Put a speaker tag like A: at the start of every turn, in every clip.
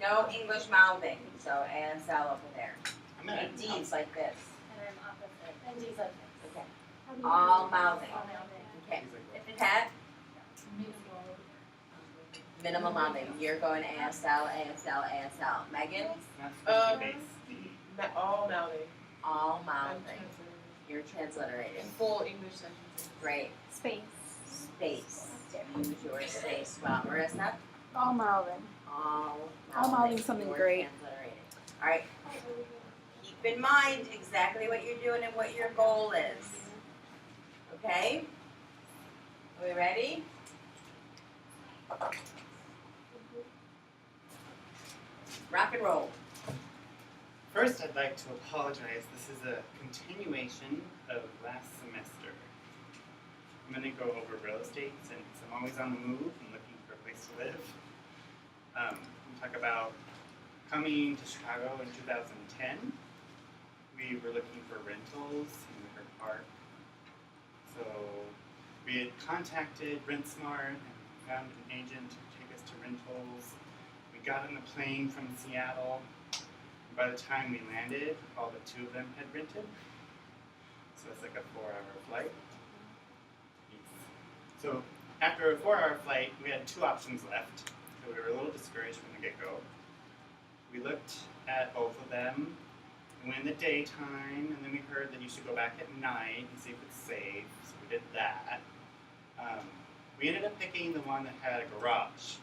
A: No English mouthing. So ASL over there.
B: I'm gonna
A: Make D's like this.
C: And I'm opposite. And D's like this.
A: Okay. All mouthing.
C: All mouthing.
A: Okay.
C: If it's
A: Pet,
C: musical.
A: minimum mouthing. You're going ASL, ASL, ASL. Megan,
D: All mouthing.
A: all
D: I'm
A: mouthing.
D: translating.
A: You're transliterating.
D: Full English sentences.
A: Great.
C: Space.
A: Space. Use your space well. Marissa,
E: All mouthing.
A: all
E: All mouthing something
A: You're
E: great.
A: transliterating. All right. Keep in mind exactly what you're doing and what your goal is. Okay? Are we ready? Rock and roll.
B: First, I'd like to apologize. This is a continuation of last semester. I'm going to go over real estate since I'm always on the move and looking for a place to live. We'll talk about coming to Chicago in 2010. We were looking for rentals in Wicker Park. So we had contacted RentSmart and found an agent to take us to rentals. We got on a plane from Seattle. By the time we landed, all but 2 of them had rented. So it's like a 4-hour flight. So after a 4-hour flight, we had 2 options left. So we were a little discouraged from the get-go. We looked at both of them. We went in the daytime, and then we heard that you should go back at night and see if it's safe. So we did that. We ended up picking the one that had a garage,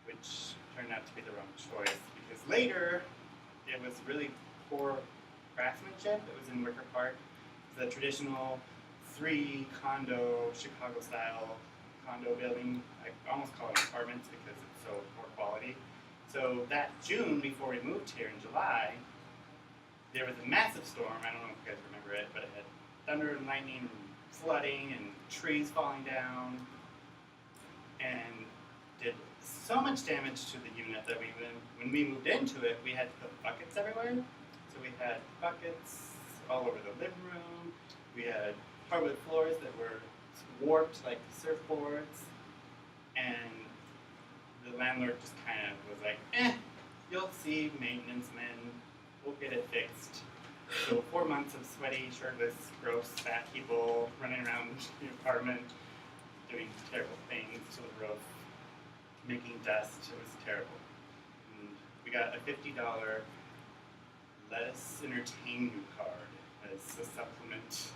B: which turned out to be the wrong choice. Because later, it was really poor craftsmanship. It was in Wicker Park. It's a traditional 3-condo, Chicago-style condo building. I almost call it apartments because it's so poor quality. So that June, before we moved here in July, there was a massive storm. I don't know if you guys remember it, but it had thunder and lightning and flooding and trees falling down. And did so much damage to the unit that when we moved into it, we had to put buckets everywhere. So we had buckets all over the living room. We had hardwood floors that were warped like surfboards. And the landlord just kind of was like, you'll see maintenance men, we'll get it fixed. So 4 months of sweaty, shirtless, gross, fat people running around the apartment, doing terrible things to the roof, making dust. It was terrible. And we got a $50 let us entertain you card as a supplement,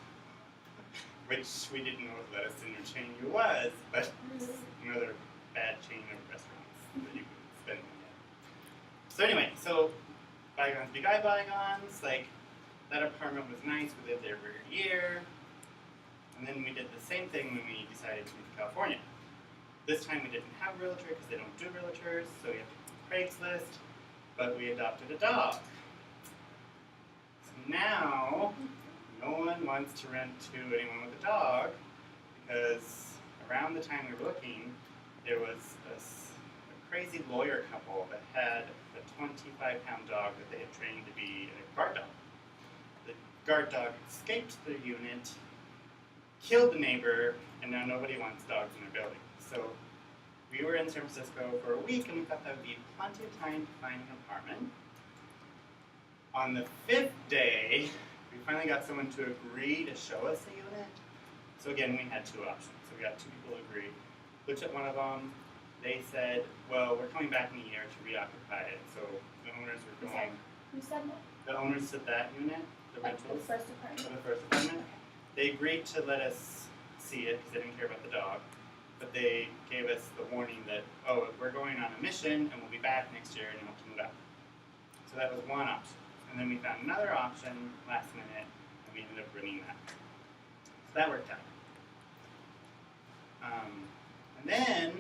B: which we didn't know what let us entertain you was, but it's another bad chain of restaurants that you could spend money at. So anyway, so bygones be bygones. Like, that apartment was nice. We lived there for a year. And then we did the same thing when we decided to move to California. This time we didn't have a realtor because they don't do realtors, so we had to Craigslist, but we adopted a dog. So now, no one wants to rent to anyone with a dog because around the time we were looking, there was a crazy lawyer couple that had a 25-pound dog that they had trained to be a guard dog. The guard dog escaped their unit, killed the neighbor, and now nobody wants dogs in their building. So we were in San Francisco for a week, and we thought that would be plenty of time to find an apartment. On the 5th day, we finally got someone to agree to show us a unit. So again, we had 2 options. So we got 2 people to agree. Looked at one of them. They said, well, we're coming back in a year to reoccupy it. So the owners were going.
C: Who said that?
B: The owners said that unit, the
C: Like
B: rentals.
C: the first apartment?
B: For the first apartment. They agreed to let us see it because they didn't care about the dog. But they gave us the warning that, oh, we're going on a mission and we'll be back next year and you'll have to move out. So that was one option. And then we found another option last minute and we ended up renting that. So that worked out. And then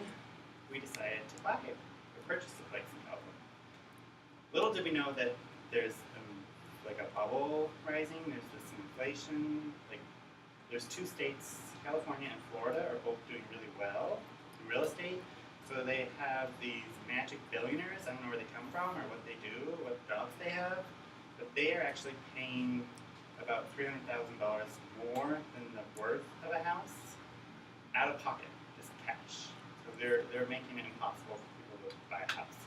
B: we decided to buy it or purchase a place in California. Little did we know that there's like a bubble rising, there's this inflation, like there's 2 states, California and Florida, are both doing really well in real estate. So they have these magic billionaires, I don't know where they come from or what they do, or what jobs they have, but they are actually paying about $300,000 more than the worth of a house out of pocket, just cash. So they're making it impossible for people to buy a house.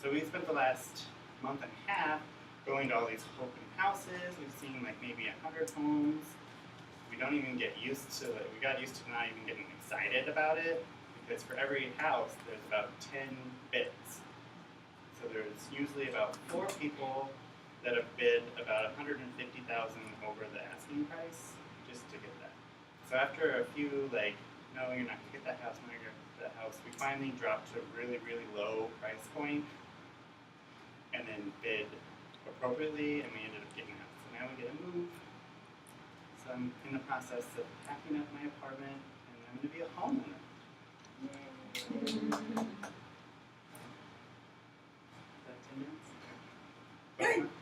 B: So we spent the last month and a half going to all these open houses. We've seen like maybe 100 homes. We don't even get used to it. We got used to not even getting excited about it because for every house there's about 10 bids. So there's usually about 4 people that have bid about $150,000 over the asking price just to get that. So after a few like, no, you're not gonna get that house, no, you're gonna get that house, we finally dropped to a really, really low price point and then bid appropriately, and we ended up getting that. So now we get to move. So I'm in the process of packing up my apartment, and I'm going to be a homeowner. Is that 10 minutes?
A: Good.